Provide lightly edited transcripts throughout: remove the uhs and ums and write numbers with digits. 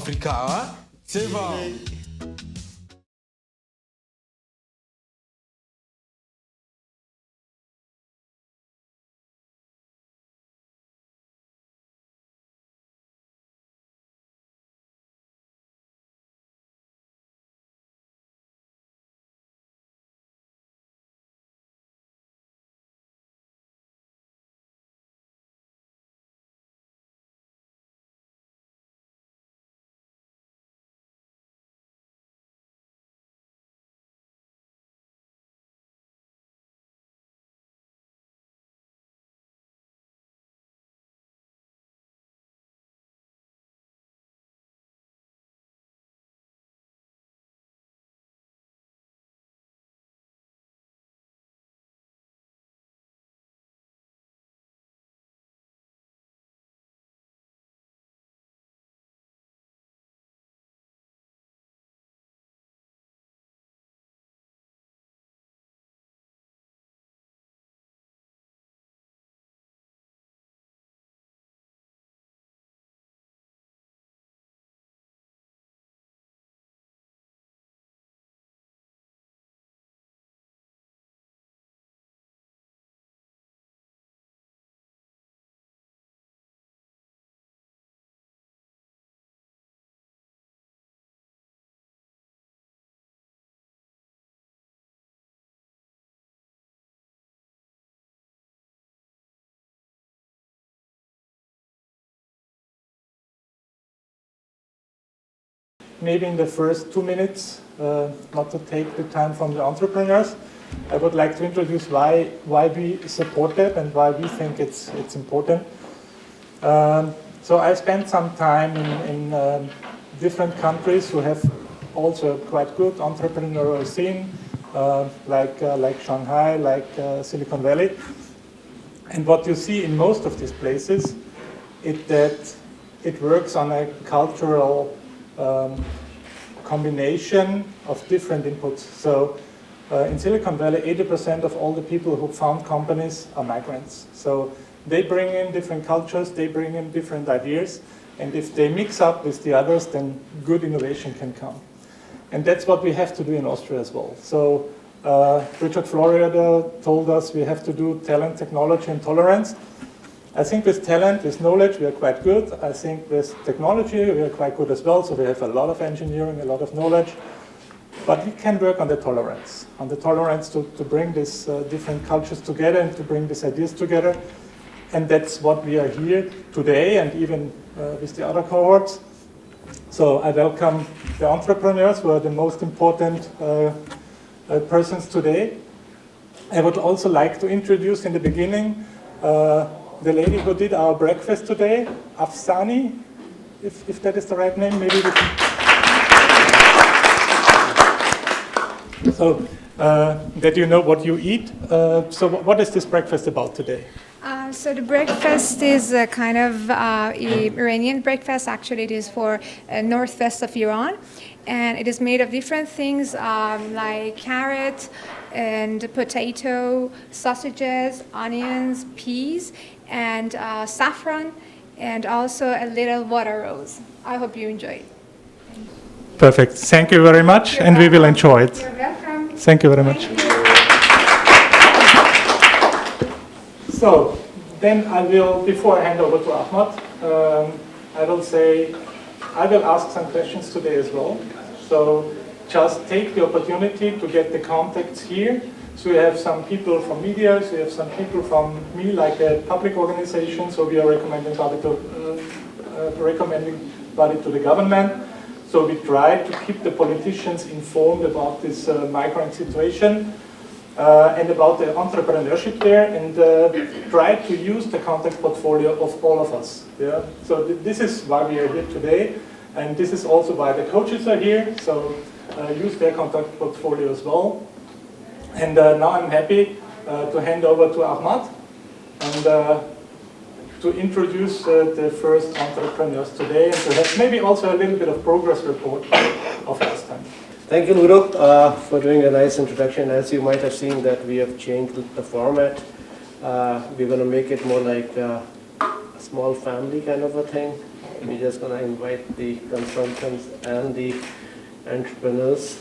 Afrika, Silva. Maybe in the first 2 minutes, not to take the time from the entrepreneurs, I would like to introduce why we support that and why we think it's important. So I spent some time in different countries who have also quite good entrepreneurial scene, like Shanghai, like Silicon Valley. And what you see in most of these places is that it works on a cultural combination of different inputs. So in Silicon Valley, 80% of all the people who found companies are migrants. So they bring in different cultures, they bring in different ideas, and if they mix up with the others, then good innovation can come. And that's what we have to do in Austria as well. So Richard Florida told us we have to do talent, technology, and tolerance. I think with talent, with knowledge, we are quite good. I think with technology, we are quite good as well. So we have a lot of engineering, a lot of knowledge. But we can work on the tolerance to bring these different cultures together and to bring these ideas together. And that's what we are here today and even with the other cohorts. So I welcome the entrepreneurs who are the most important persons today. I would also like to introduce in the beginning the lady who did our breakfast today, Afsani, if that is the right name, maybe we can. So that you know what you eat. So what is this breakfast about today? So the breakfast is a kind of Iranian breakfast. Actually, it is for northwest of Iran. And it is made of different things like carrot and potato, sausages, onions, peas, and saffron, and also a little water rose. I hope you enjoy it. Perfect. Thank you very much, and we will enjoy it. You're welcome. Thank you very much. So, then I will, before I hand over to Ahmad, I will ask some questions today as well. So just take the opportunity to get the contacts here. So we have some people from media, so we have some people from me, like a public organization, so we are recommending body to the government. So we try to keep the politicians informed about this migrant situation and about the entrepreneurship there, and try to use the contact portfolio of all of us. Yeah? So this is why we are here today, and this is also why the coaches are here, so use their contact portfolio as well. And now I'm happy to hand over to Ahmad and to introduce the first entrepreneurs today, and perhaps maybe also a little bit of progress report of last time. Thank you, Ludo, for doing a nice introduction. As you might have seen that we have changed the format. We're going to make it more like a small family kind of a thing. we're just going to invite the consultants and the entrepreneurs,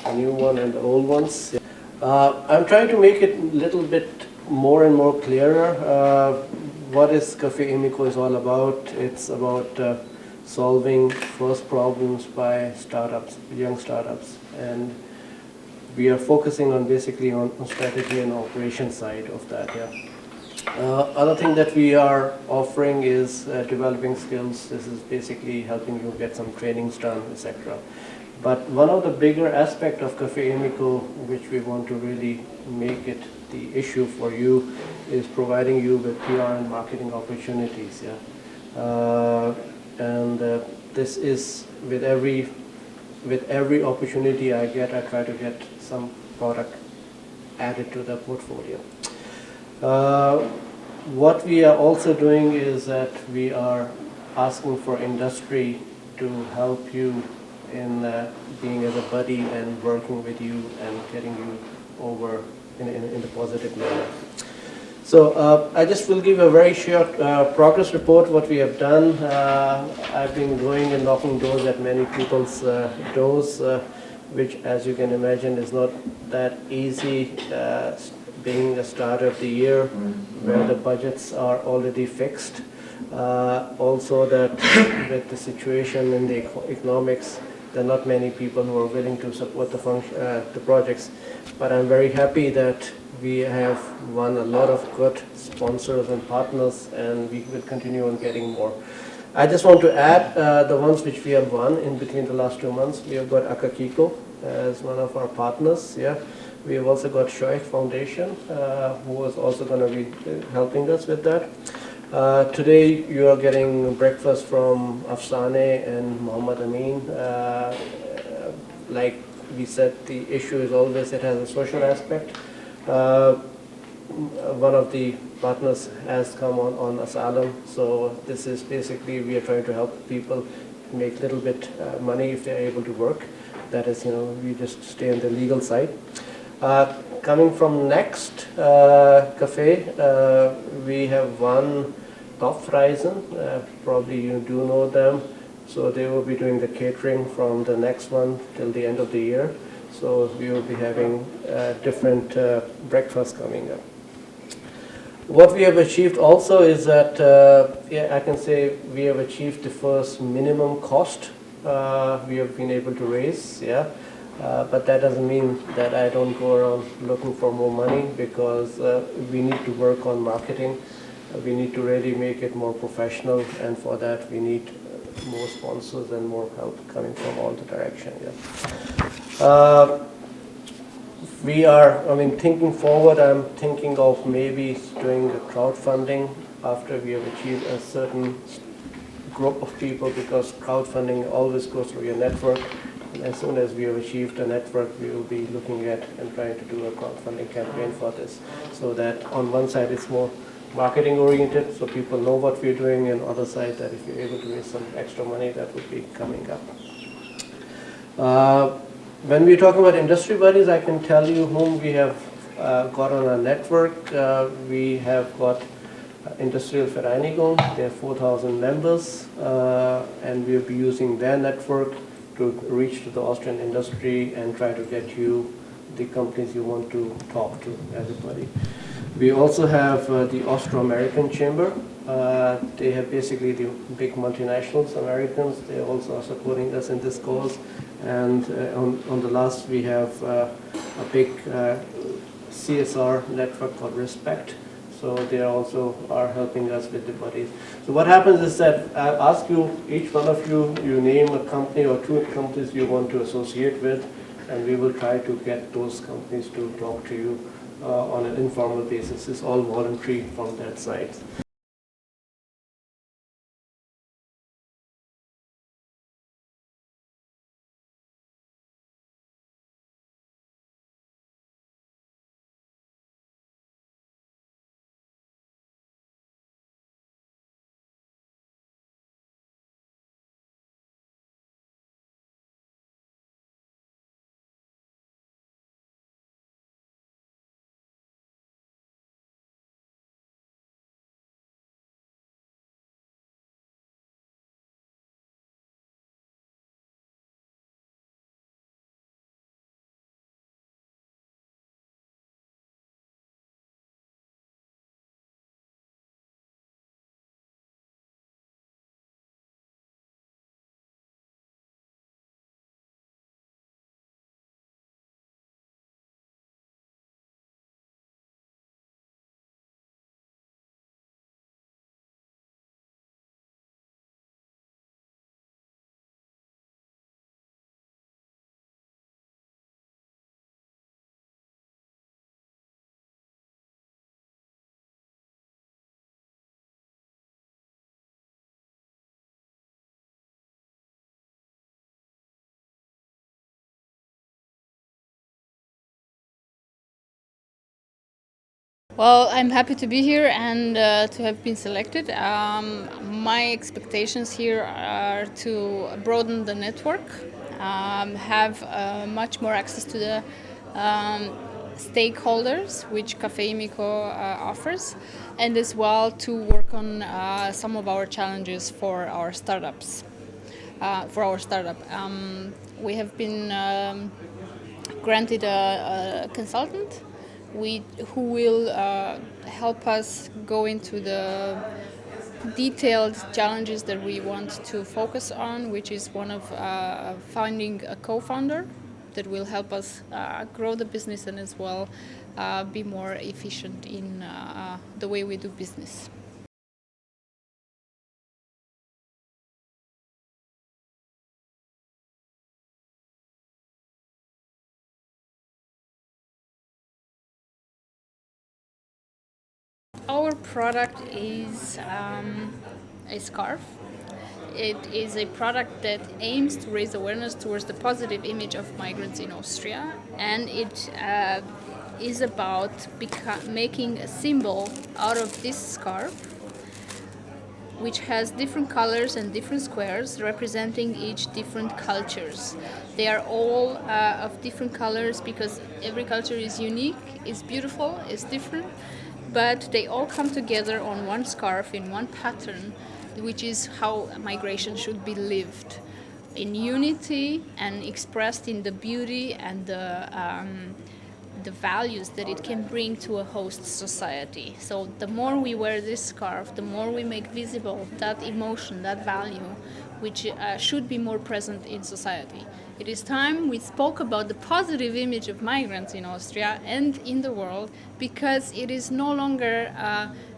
the new one and the old ones. I'm trying to make it a little bit more and more clearer. What is Cafe ImmiCo is all about. It's about solving first problems by startups, young startups, and we are focusing on basically on strategy and operation side of that. Yeah. Other thing that we are offering is developing skills. This is basically helping you get some trainings done, etc. But one of the bigger aspect of Cafe ImmiCo, which we want to really make it the issue for you, is providing you with PR and marketing opportunities. Yeah. This is with every opportunity I get, I try to get some product added to the portfolio. What we are also doing is that we are asking for industry to help you in being as a buddy and working with you and getting you over in the positive manner. So I just will give a very short progress report what we have done. I've been going and knocking doors at many people's doors, which, as you can imagine, is not that easy. Being the start of the year where the budgets are already fixed. Also that with the situation in the economics, there are not many people who are willing to support the projects. But I'm very happy that we have won a lot of good sponsors and partners, and we will continue on getting more. I just want to add the ones which we have won in between the last 2 months. We have got ImmiCo as one of our partners. Yeah. We have also got Shoaib Foundation, who is also going to be helping us with that. Today you are getting breakfast from Afsane and Muhammad Amin. Like we said, the issue is always it has a social aspect. One of the partners has come on asylum, so this is basically we are trying to help people make little bit money if they are able to work. That is, we just stay on the legal side. Coming from next cafe, we have one Top Horizon. Probably you do know them. So they will be doing the catering from the next one till the end of the year. So we will be having different breakfasts coming up. What we have achieved also is that, I can say we have achieved the first minimum cost we have been able to raise. Yeah. But that doesn't mean that I don't go around looking for more money, because we need to work on marketing. We need to really make it more professional, and for that we need more sponsors and more help coming from all the direction. Yeah. We are, thinking forward, I'm thinking of maybe doing a crowdfunding after we have achieved a certain group of people, because crowdfunding always goes through your network. As soon as we have achieved a network, we will be looking at and trying to do a crowdfunding campaign for this, so that on one side it's more marketing oriented, so people know what we're doing, and other side that if you're able to raise some extra money, that would be coming up. When we talk about industry buddies, I can tell you whom we have got on our network. We have got Industrial Vereinigung. They have 4,000 members, and we'll be using their network to reach to the Austrian industry and try to get you the companies you want to talk to, everybody. We also have the Austro-American Chamber. They have basically the big multinationals, Americans. They also are supporting us in this cause. And on the last, we have a big CSR network called Respect. So they also are helping us with the buddies. So what happens is that I'll ask you, each one of you, you name a company or 2 companies you want to associate with, and we will try to get those companies to talk to you on an informal basis. It's all voluntary from that side. Well, I'm happy to be here and to have been selected. My expectations here are to broaden the network, have much more access to the stakeholders, which Cafe ImmiCo offers, and as well to work on some of our challenges for our startups. For our startup, we have been granted a consultant who will help us go into the detailed challenges that we want to focus on, which is one of finding a co-founder that will help us grow the business and as well be more efficient in the way we do business. Our product is a scarf. It is a product that aims to raise awareness towards the positive image of migrants in Austria, and it is about making a symbol out of this scarf, which has different colors and different squares representing each different cultures. They are all of different colors because every culture is unique, is beautiful, is different, but they all come together on one scarf in one pattern, which is how migration should be lived, in unity and expressed in the beauty and the values that it can bring to a host society. So the more we wear this scarf, the more we make visible that emotion, that value, which should be more present in society. It is time we spoke about the positive image of migrants in Austria and in the world, because it is no longer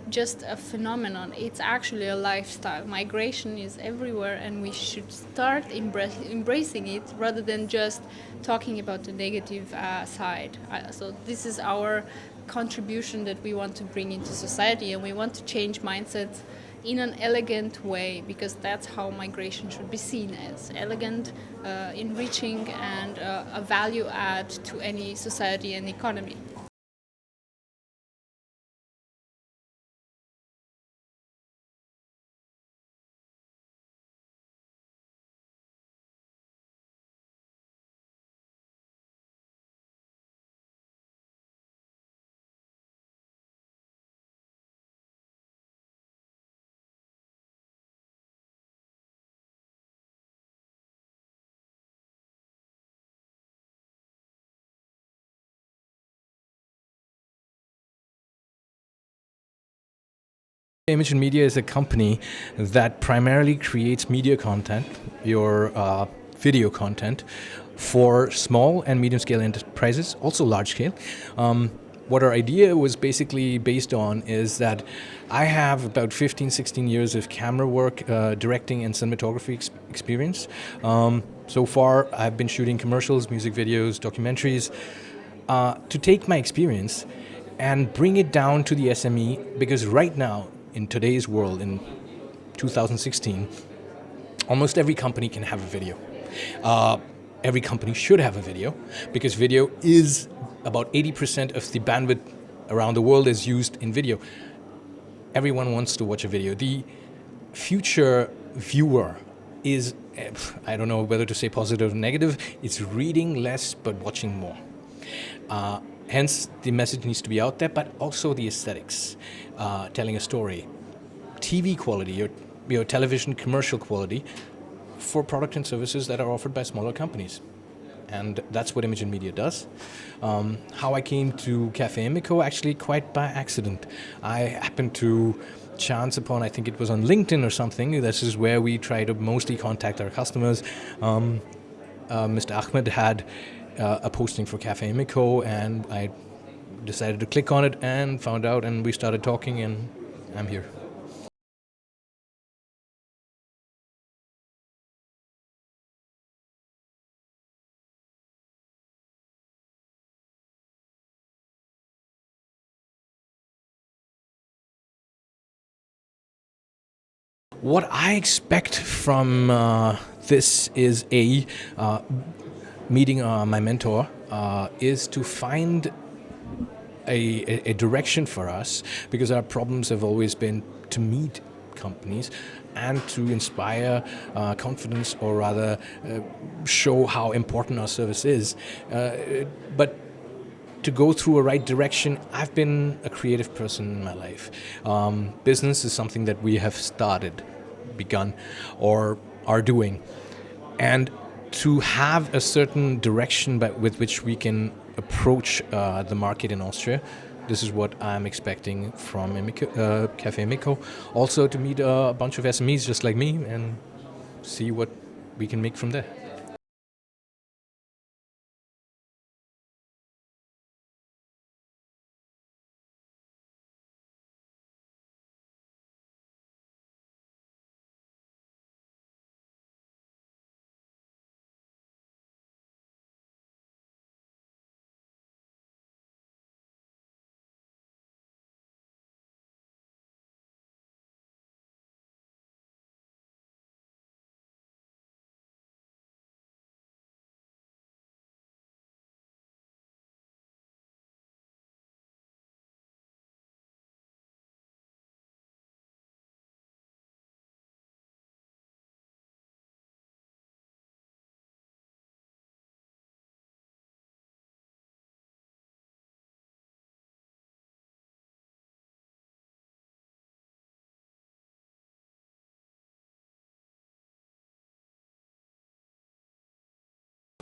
just a phenomenon. It's actually a lifestyle. Migration is everywhere, and we should start embracing it rather than just talking about the negative side. So this is our contribution that we want to bring into society, and we want to change mindsets in an elegant way, because that's how migration should be seen, as elegant, enriching, and a value add to any society and economy. Image and Media is a company that primarily creates media content, your video content, for small and medium scale enterprises, also large scale. What our idea was basically based on is that I have about 15, 16 years of camera work, directing and cinematography experience. So far, I've been shooting commercials, music videos, documentaries. To take my experience and bring it down to the SME, because right now, in today's world, in 2016, almost every company can have a video. Every company should have a video, because video is about 80% of the bandwidth around the world is used in video. Everyone wants to watch a video. The future viewer is, I don't know whether to say positive or negative, it's reading less but watching more. Hence, the message needs to be out there, but also the aesthetics, telling a story, TV quality, your television commercial quality for product and services that are offered by smaller companies. And that's what Image and Media does. How I came to Cafe ImmiCo, actually quite by accident. I happened to chance upon, I think it was on LinkedIn or something, this is where we try to mostly contact our customers. Mr. Ahmed had a posting for Cafe ImmiCo, and I decided to click on it and found out, and we started talking, and I'm here. What I expect from this is meeting my mentor is to find a direction for us, because our problems have always been to meet companies and to inspire confidence, or rather show how important our service is. But to go through a right direction, I've been a creative person in my life. Business is something that we have begun, or are doing. And to have a certain direction with which we can approach the market in Austria, this is what I'm expecting from Cafe ImmiCo. Also to meet a bunch of SMEs just like me and see what we can make from there.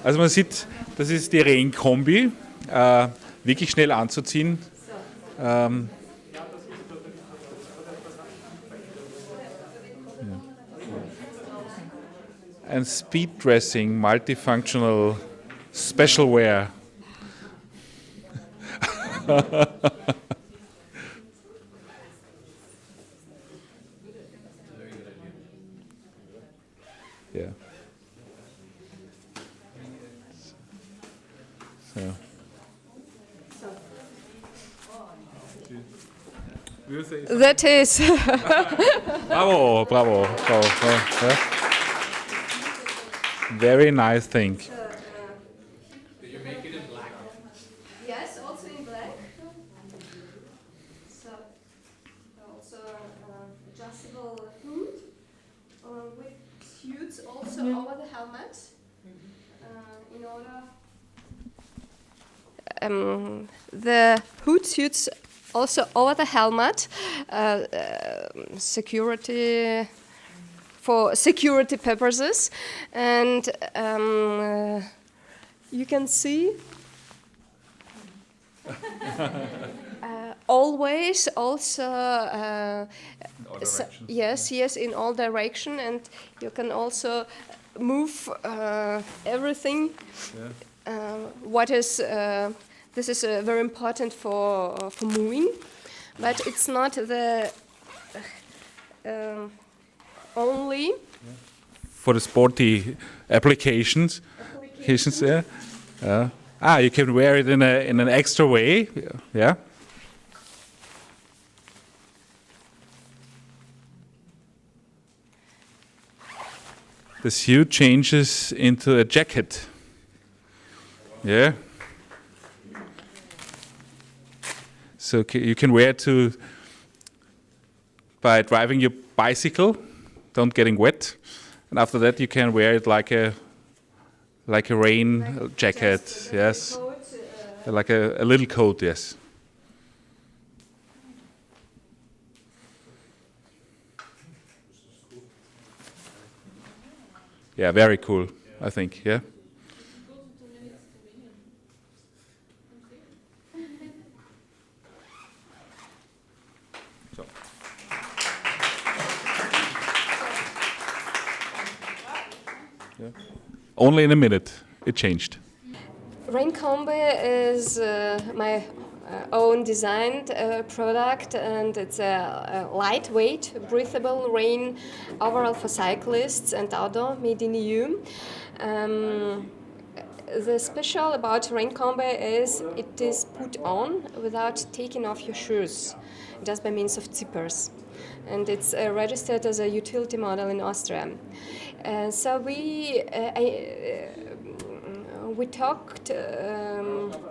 Also man sieht, das ist die Rain-Kombi, wirklich schnell anzuziehen. And speed dressing, multifunctional, special wear. Yeah. So. That is. Bravo, bravo, bravo. Yeah. Very nice thing. Do you make it in black? Yes, also in black. So, also adjustable hood with suits also over the helmet. In order. The hood suits also over the helmet, security for security purposes, and you can see always also yes, in all direction, and you can also move everything. Yeah. What is this is very important for moving, but it's not the only For the sporty applications. Yeah. You can wear it in an extra way. Yeah. The suit changes into a jacket. Yeah. So you can wear it by driving your bicycle, don't getting wet, and after that you can wear it like a rain jacket. Yes, coat, like a little coat. Yes. Yeah, very cool. I think. Yeah. Only in a minute, it changed. Rain Combi is my own designed product, and it's a lightweight, breathable rain overall for cyclists and outdoor, made in EU. The special about Rain Combi is it is put on without taking off your shoes, just by means of zippers. And it's registered as a utility model in Austria. So we talked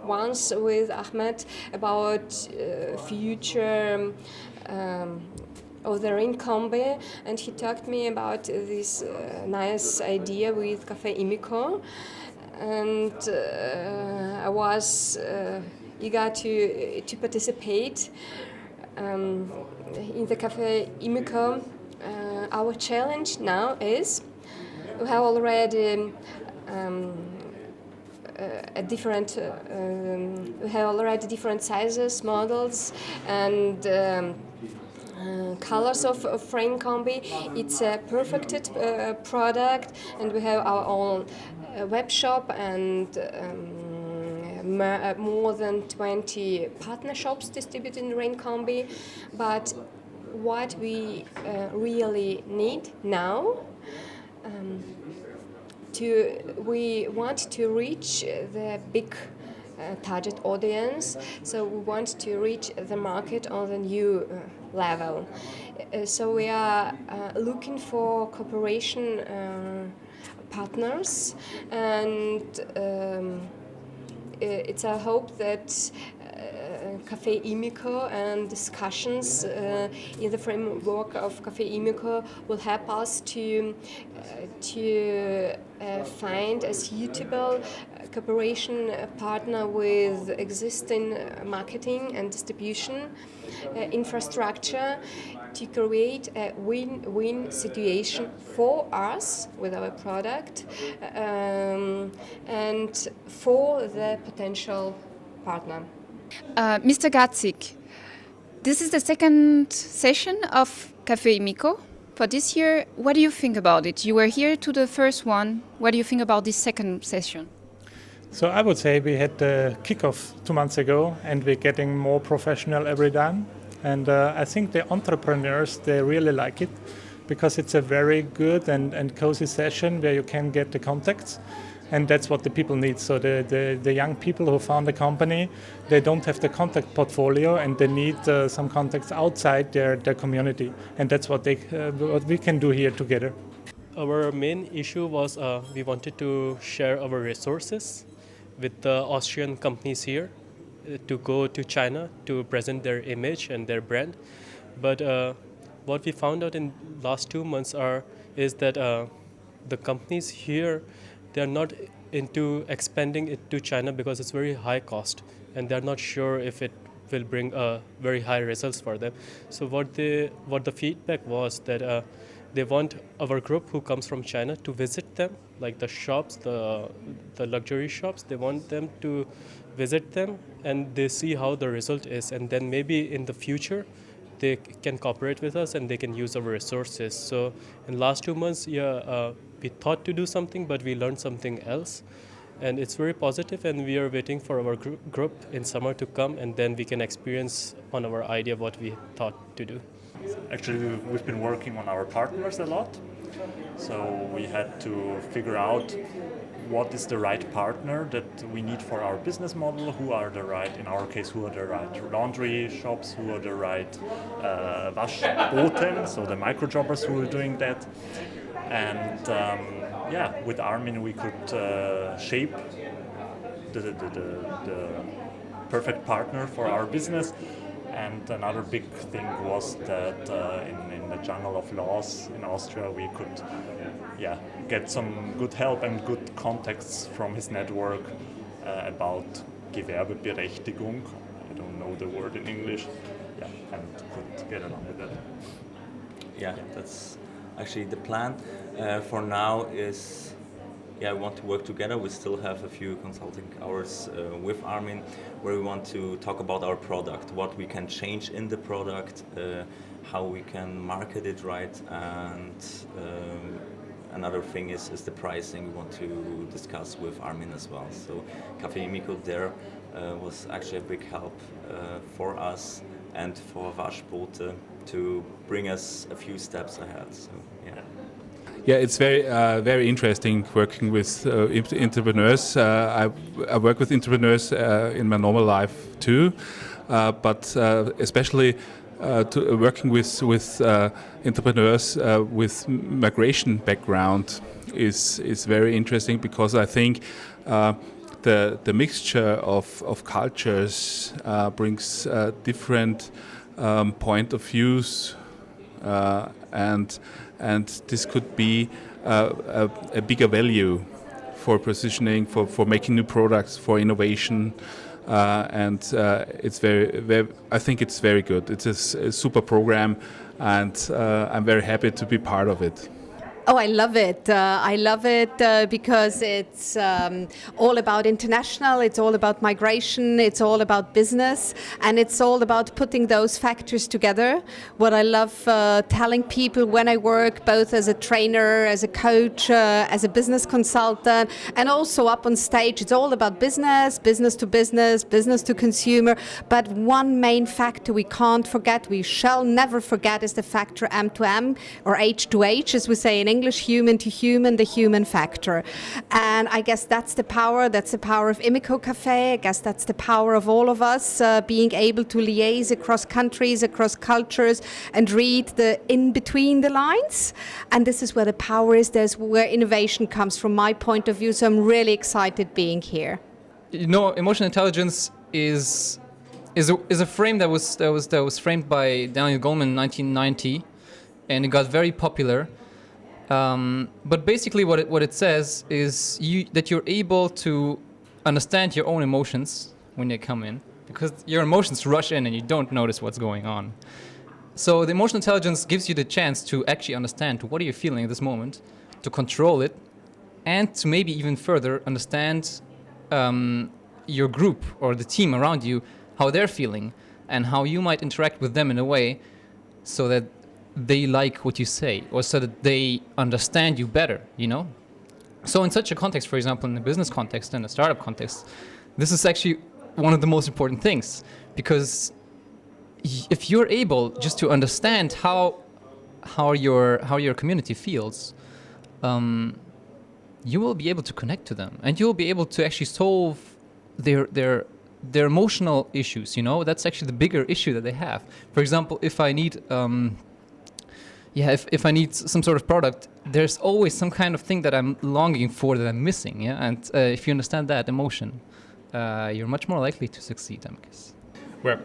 once with Ahmed about future of the Rain Combi, and he talked me about this nice idea with Cafe ImmiCo, and I was eager to participate in the Cafe ImmiCo. Our challenge now is we have already we have already different sizes, models, and colors of frame combi. It's a perfected product, and we have our own web shop and more than 20 partner shops distributing Rain Combi. But what we really need now, we want to reach the big target audience, so we want to reach the market on the new level. So we are looking for cooperation partners, and it's our hope that Cafe ImmiCo and discussions in the framework of Cafe ImmiCo will help us to find a suitable cooperation partner with existing marketing and distribution infrastructure to create a win-win situation for us with our product and for the potential partner. Mr. Gatzik, this is the second session of Cafe ImmiCo for this year. What do you think about it? You were here to the first one. What do you think about this second session? So I would say we had the kickoff 2 months ago, and we're getting more professional every time. And I think the entrepreneurs, they really like it because it's a very good and cozy session where you can get the contacts. And that's what the people need. So the young people who found the company, they don't have the contact portfolio, and they need some contacts outside their community. And that's what we can do here together. Our main issue was we wanted to share our resources with the Austrian companies here to go to China to present their image and their brand. But what we found out in last 2 months is that the companies here, they're not into expanding it to China because it's very high cost, and they're not sure if it will bring very high results for them. So what the feedback was that they want our group who comes from China to visit them, like the shops, the luxury shops. They want them to visit them, and they see how the result is, and then maybe in the future they can cooperate with us and they can use our resources. So in last 2 months, we thought to do something, but we learned something else. And it's very positive, and we are waiting for our group in summer to come, and then we can experience on our idea what we thought to do. Actually, we've been working on our partners a lot. So we had to figure out what is the right partner that we need for our business model, who are the right laundry shops, who are the right Waschboten, so the micro jobbers who are doing that. And with Armin we could shape the perfect partner for our business. And another big thing was that in the jungle of laws in Austria we could get some good help and good contacts from his network about Gewerbeberechtigung. I don't know the word in English. And could get along with that. Yeah, that's actually the plan for now is we want to work together. We still have a few consulting hours with Armin where we want to talk about our product, what we can change in the product, how we can market it right, and another thing is the pricing we want to discuss with Armin as well. So Cafe ImmiCo there was actually a big help for us and for Waschbote to bring us a few steps ahead. So Yeah, it's very interesting working with entrepreneurs. I work with entrepreneurs in my normal life too, but especially working with entrepreneurs with migration background is very interesting, because I think the mixture of cultures brings different point of views, and this could be a bigger value for positioning, for making new products, for innovation, and it's very, I think it's very good. It's a super program, and I'm very happy to be part of it. Oh, I love it. I love it because it's all about international, it's all about migration, it's all about business, and it's all about putting those factors together. What I love telling people when I work both as a trainer, as a coach, as a business consultant, and also up on stage, it's all about business, business to business, business to consumer. But one main factor we can't forget, we shall never forget, is the factor M to M, or H to H, as we say in English, human to human, the human factor. And I guess that's the power of ImmiCo Cafe. I guess that's the power of all of us, being able to liaise across countries, across cultures, and read the in between the lines. And this is where the power is, there's where innovation comes from my point of view. So I'm really excited being here. You know, emotional intelligence is a frame that was framed by Daniel Goleman in 1990, and it got very popular. But basically what it says is that you're able to understand your own emotions when they come in, because your emotions rush in and you don't notice what's going on. So the emotional intelligence gives you the chance to actually understand what are you feeling at this moment, to control it, and to maybe even further understand your group or the team around you, how they're feeling, and how you might interact with them in a way so that they like what you say, or so that they understand you better, you know? So in such a context, for example, in the business context and a startup context, this is actually one of the most important things, because if you're able just to understand how your community feels, you will be able to connect to them, and you'll be able to actually solve their emotional issues, you know? That's actually the bigger issue that they have. For example, if I need if I need some sort of product, there's always some kind of thing that I'm longing for, that I'm missing, yeah? And if you understand that emotion, you're much more likely to succeed, I guess. Well,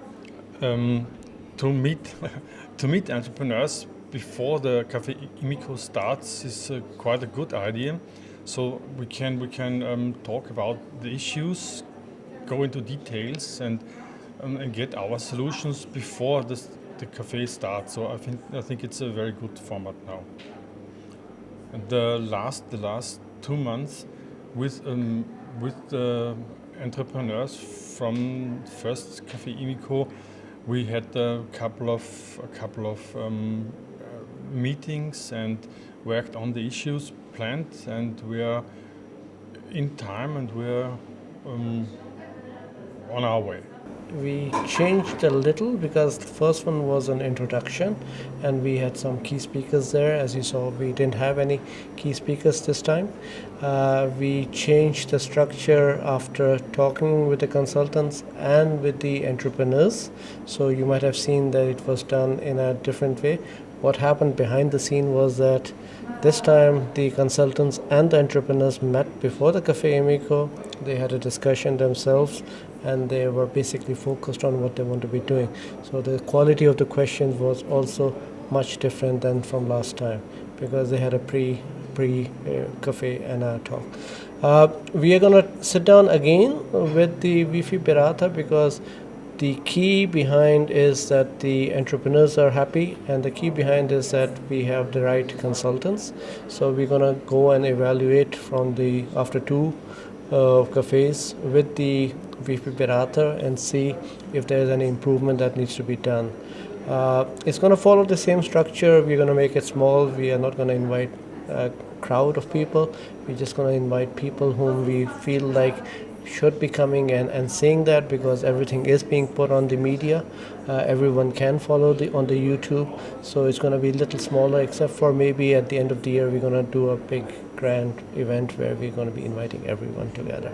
to meet entrepreneurs before the Café ImmiCo starts is quite a good idea. So we can talk about the issues, go into details, and get our solutions before the cafe starts. So I think it's a very good format now. And the last 2 months with the entrepreneurs from first Café ImmiCo, we had a couple of meetings and worked on the issues planned, and we are in time, and we are on our way. We changed a little because the first one was an introduction and we had some key speakers there. As you saw, we didn't have any key speakers this time. We changed the structure after talking with the consultants and with the entrepreneurs. So you might have seen that it was done in a different way. What happened behind the scene was that this time the consultants and the entrepreneurs met before the Café ImmiCo. They had a discussion themselves, and they were basically focused on what they want to be doing. So the quality of the questions was also much different than from last time, because they had a pre-cafe and a talk. We are going to sit down again with the VP Berata, because the key behind is that the entrepreneurs are happy, and the key behind is that we have the right consultants. So we're going to go and evaluate after 2 cafes with the VP Berata and see if there's any improvement that needs to be done. It's going to follow the same structure. We're going to make it small. We are not going to invite a crowd of people. We're just going to invite people whom we feel like should be coming and seeing that, because everything is being put on the media. Everyone can follow on the YouTube. So it's going to be a little smaller, except for maybe at the end of the year we're going to do a big grand event where we're going to be inviting everyone together.